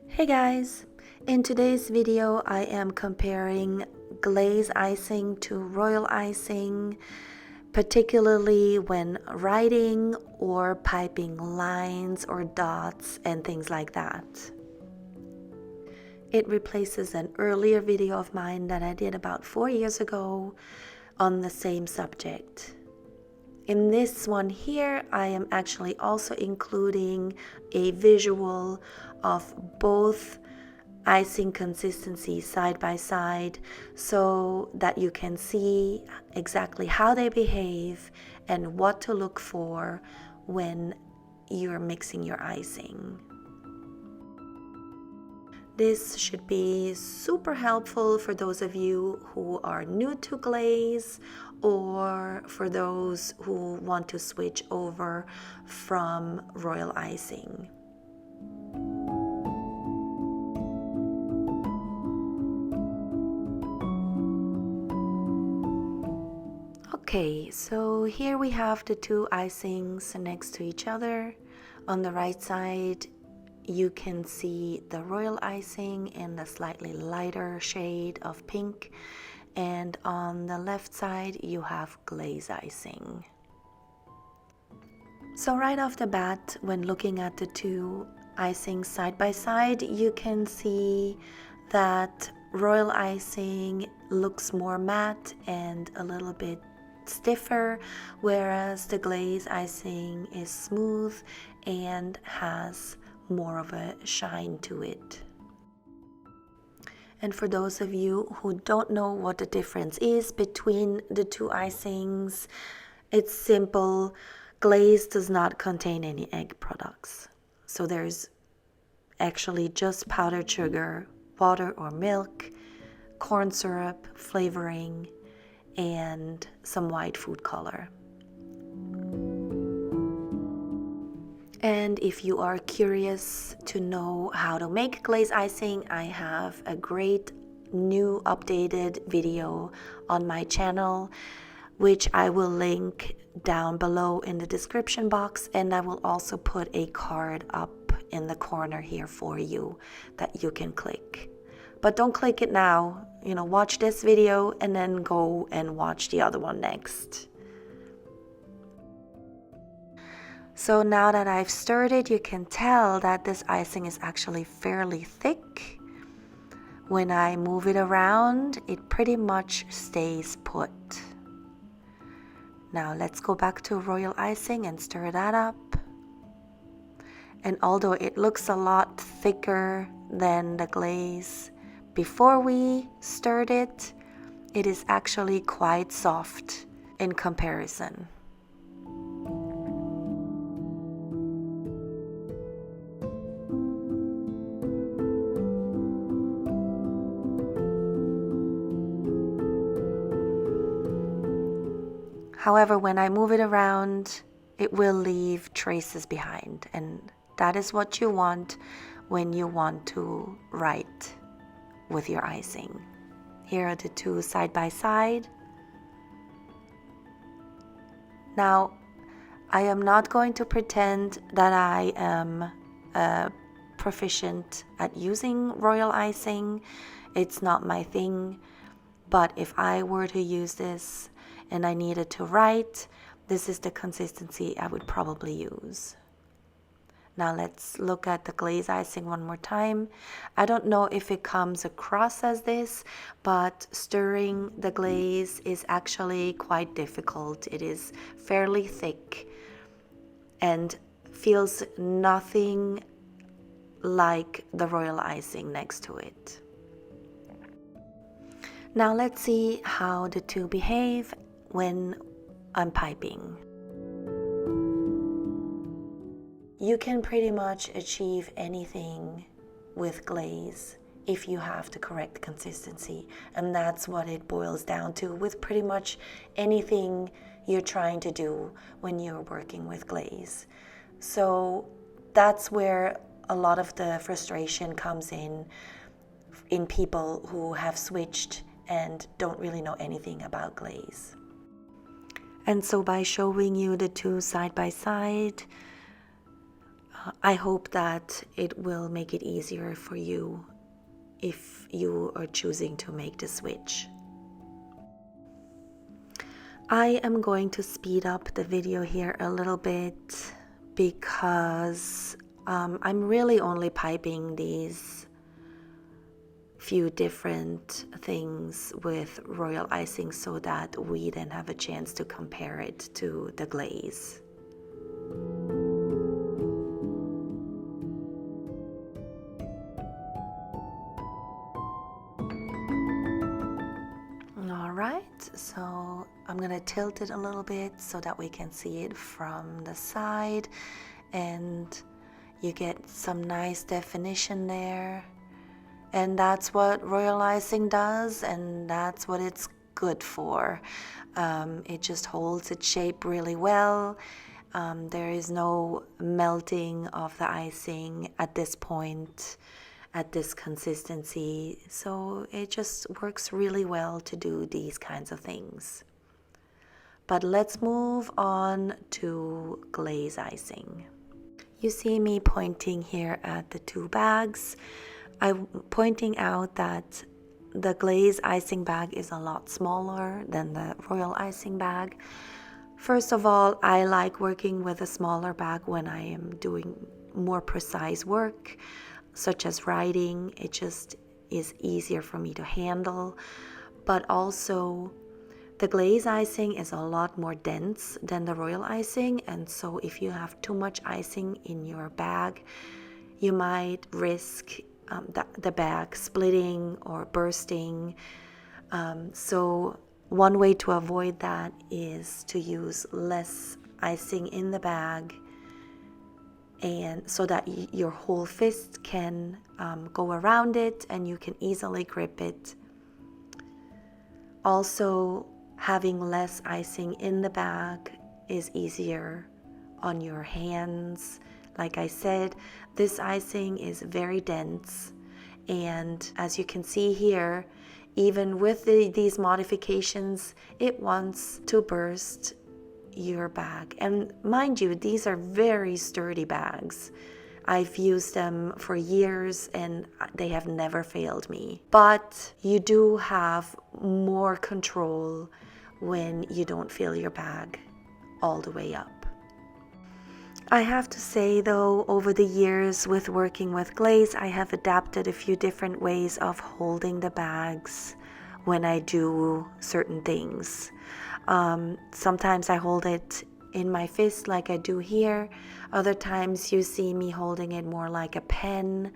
Hey guys! In today's video I am comparing glaze icing to royal icing, particularly when writing or piping lines or dots and things like that. It replaces an earlier video of mine that I did about 4 years ago on the same subject. In this one here, I am actually also including a visual of both icing consistency side by side so that you can see exactly how they behave and what to look for when you're mixing your icing. This should be super helpful for those of you who are new to glaze or for those who want to switch over from royal icing. Okay, so here we have the two icings next to each other. On the right side, you can see the royal icing in the slightly lighter shade of pink, and on the left side you have glaze icing. So right off the bat, when looking at the two icings side by side, you can see that royal icing looks more matte and a little bit stiffer, whereas the glaze icing is smooth and has more of a shine to it. And for those of you who don't know what the difference is between the two icings, it's simple. Glaze does not contain any egg products. So there's actually just powdered sugar, water or milk, corn syrup, flavoring, and some white food color. And if you are curious to know how to make glaze icing, I have a great new updated video on my channel, which I will link down below in the description box, and I will also put a card up in the corner here for you that you can click. But don't click it now, watch this video and then go and watch the other one next. So now that I've stirred it, you can tell that this icing is actually fairly thick. When I move it around, it pretty much stays put. Now let's go back to royal icing and stir that up. And although it looks a lot thicker than the glaze before we stirred it, it is actually quite soft in comparison. However, when I move it around, it will leave traces behind, and that is what you want when you want to write with your icing. Here are the two side by side. Now, I am not going to pretend that I am proficient at using royal icing. It's not my thing, but if I were to use this and I needed to write, this is the consistency I would probably use. Now let's look at the glaze icing one more time. I don't know if it comes across as this, but stirring the glaze is actually quite difficult. It is fairly thick and feels nothing like the royal icing next to it. Now let's see how the two behave when I'm piping. You can pretty much achieve anything with glaze if you have the correct consistency, and that's what it boils down to with pretty much anything you're trying to do when you're working with glaze. So that's where a lot of the frustration comes in people who have switched and don't really know anything about glaze. And so by showing you the two side by side, I hope that it will make it easier for you if you are choosing to make the switch. I am going to speed up the video here a little bit because I'm really only piping these few different things with royal icing so that we then have a chance to compare it to the glaze. Alright, so I'm gonna tilt it a little bit so that we can see it from the side and you get some nice definition there. And that's what royal icing does, and that's what it's good for. It just holds its shape really well. There is no melting of the icing at this point, at this consistency, so it just works really well to do these kinds of things. But let's move on to glaze icing. You see me pointing here at the two bags. I'm pointing out that the glazed icing bag is a lot smaller than the royal icing bag. First of all, I like working with a smaller bag when I am doing more precise work, such as writing. It just is easier for me to handle. But also, the glazed icing is a lot more dense than the royal icing, and so if you have too much icing in your bag, you might risk the bag splitting or bursting. So one way to avoid that is to use less icing in the bag, and so that your whole fist can go around it and you can easily grip it. Also, having less icing in the bag is easier on your hands. Like I said, this icing is very dense, and as you can see here, even with these modifications, it wants to burst your bag. And mind you, these are very sturdy bags. I've used them for years and they have never failed me. But you do have more control when you don't fill your bag all the way up. I have to say though, over the years with working with glaze, I have adapted a few different ways of holding the bags when I do certain things. Sometimes I hold it in my fist like I do here. Other times you see me holding it more like a pen,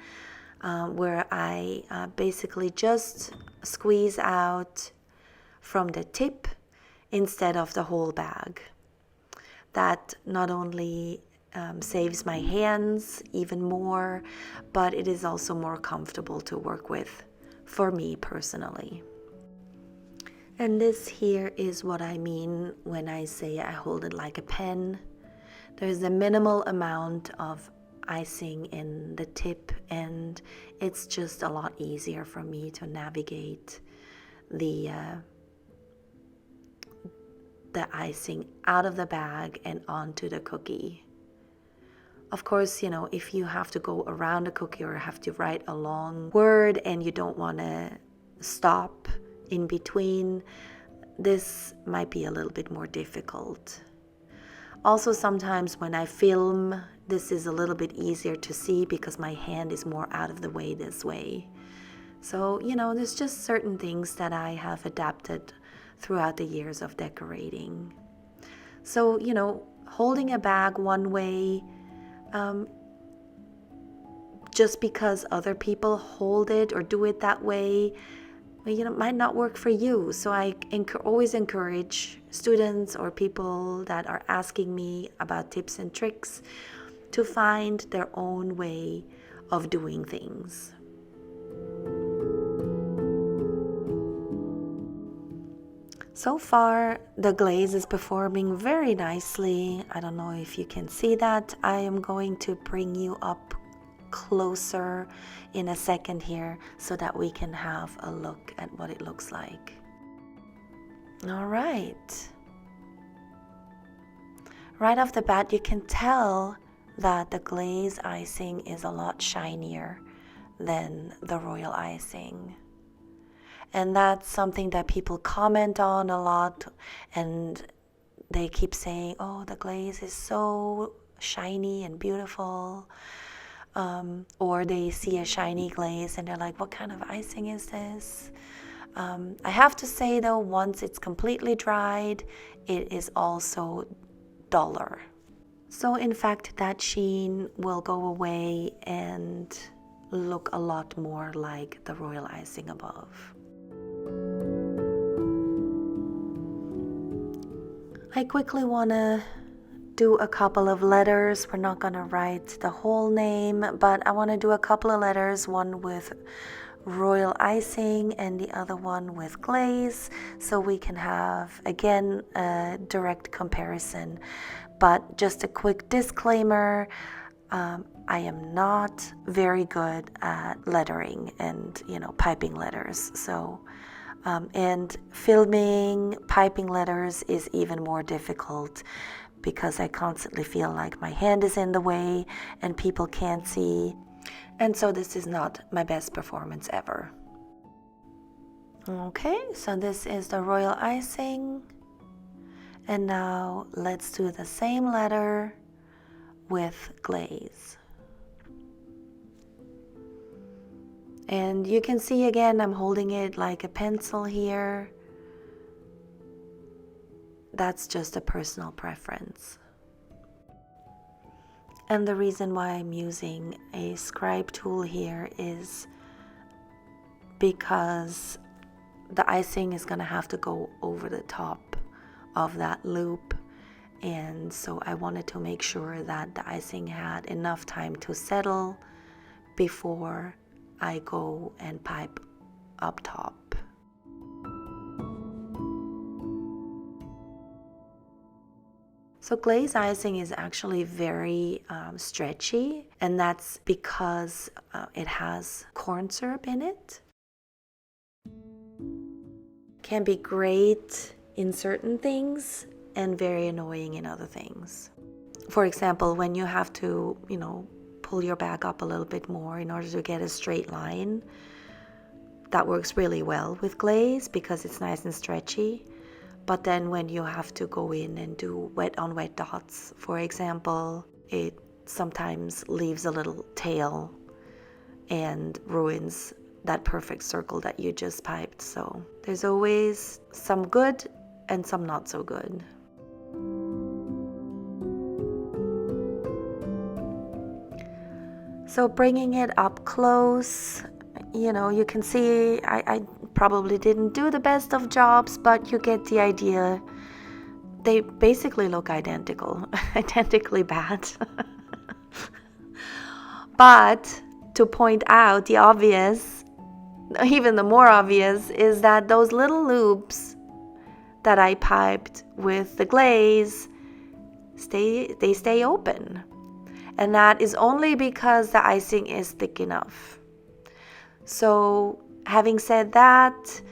where I basically just squeeze out from the tip instead of the whole bag. That not only saves my hands even more, but it is also more comfortable to work with for me personally. And this here is what I mean when I say I hold it like a pen. There's a minimal amount of icing in the tip, and it's just a lot easier for me to navigate the icing out of the bag and onto the cookie. Of course, you know, if you have to go around a cookie or have to write a long word and you don't want to stop in between, this might be a little bit more difficult. Also, sometimes when I film, this is a little bit easier to see because my hand is more out of the way this way. So, you know, there's just certain things that I have adapted throughout the years of decorating. So, you know, holding a bag one way, just because other people hold it or do it that way, you know, might not work for you. So I always encourage students or people that are asking me about tips and tricks to find their own way of doing things. So far, the glaze is performing very nicely. I don't know if you can see that. I am going to bring you up closer in a second here so that we can have a look at what it looks like. All right. Right off the bat, you can tell that the glaze icing is a lot shinier than the royal icing. And that's something that people comment on a lot, and they keep saying, oh, the glaze is so shiny and beautiful. Or they see a shiny glaze and they're like, what kind of icing is this? I have to say though, once it's completely dried, it is also duller. So in fact, that sheen will go away and look a lot more like the royal icing above. I quickly want to do a couple of letters. We're not going to write the whole name, but I want to do a couple of letters, one with royal icing and the other one with glaze, so we can have again a direct comparison. But just a quick disclaimer, I am not very good at lettering and piping letters, so and filming piping letters is even more difficult because I constantly feel like my hand is in the way and people can't see. And so this is not my best performance ever. Okay, so this is the royal icing. And now let's do the same letter with glaze. And you can see again, I'm holding it like a pencil here. That's just a personal preference. And the reason why I'm using a scribe tool here is because the icing is going to have to go over the top of that loop. And so I wanted to make sure that the icing had enough time to settle before I go and pipe up top. So glaze icing is actually very stretchy, and that's because it has corn syrup in it. Can be great in certain things and very annoying in other things. For example, when you have to, pull your back up a little bit more in order to get a straight line, that works really well with glaze because it's nice and stretchy. But then when you have to go in and do wet on wet dots, for example, it sometimes leaves a little tail and ruins that perfect circle that you just piped. So there's always some good and some not so good. So bringing it up close, you can see I probably didn't do the best of jobs, but you get the idea. They basically look identical, identically bad. But to point out the obvious, even the more obvious, is that those little loops that I piped with the glaze, they stay open. And that is only because the icing is thick enough. So having said that,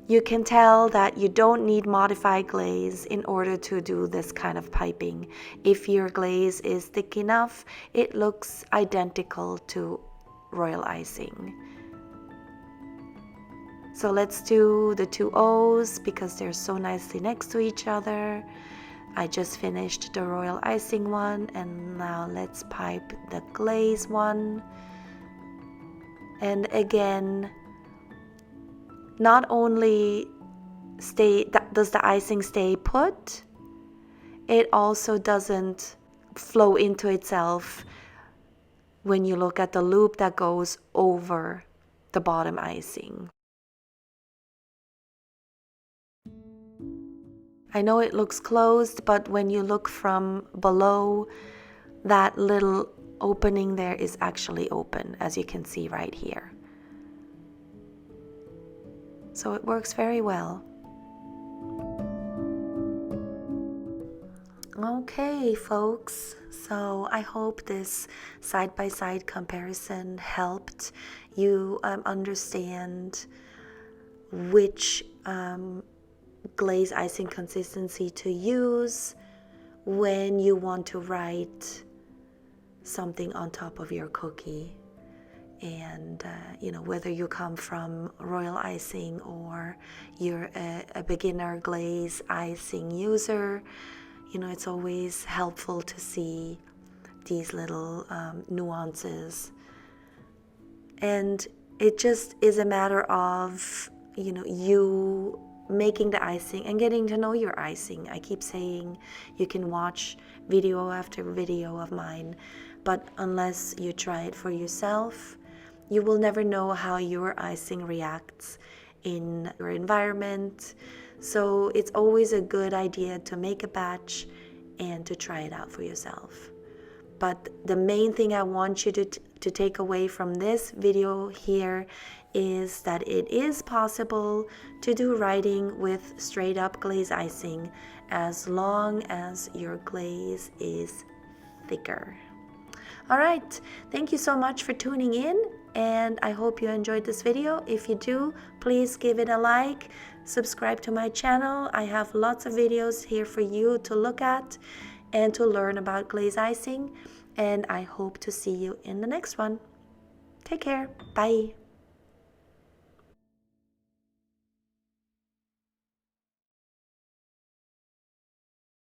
you can tell that you don't need modified glaze in order to do this kind of piping. If your glaze is thick enough, it looks identical to royal icing. So let's do the two O's because they're so nicely next to each other. I just finished the royal icing one, and now let's pipe the glaze one. And again, not only does the icing stay put, it also doesn't flow into itself when you look at the loop that goes over the bottom icing. I know it looks closed, but when you look from below, that little opening there is actually open, as you can see right here. So it works very well. Okay, folks, so I hope this side-by-side comparison helped you understand which glaze icing consistency to use when you want to write something on top of your cookie. And whether you come from royal icing or you're a beginner glaze icing user, it's always helpful to see these little nuances. And it just is a matter of you making the icing and getting to know your icing. I keep saying you can watch video after video of mine, but unless you try it for yourself, you will never know how your icing reacts in your environment. So it's always a good idea to make a batch and to try it out for yourself. But the main thing I want you to take away from this video here is that it is possible to do writing with straight up glaze icing as long as your glaze is thicker. All right, thank you so much for tuning in, and I hope you enjoyed this video. If you do, please give it a like, subscribe to my channel. I have lots of videos here for you to look at and to learn about glaze icing, and I hope to see you in the next one. Take care. Bye.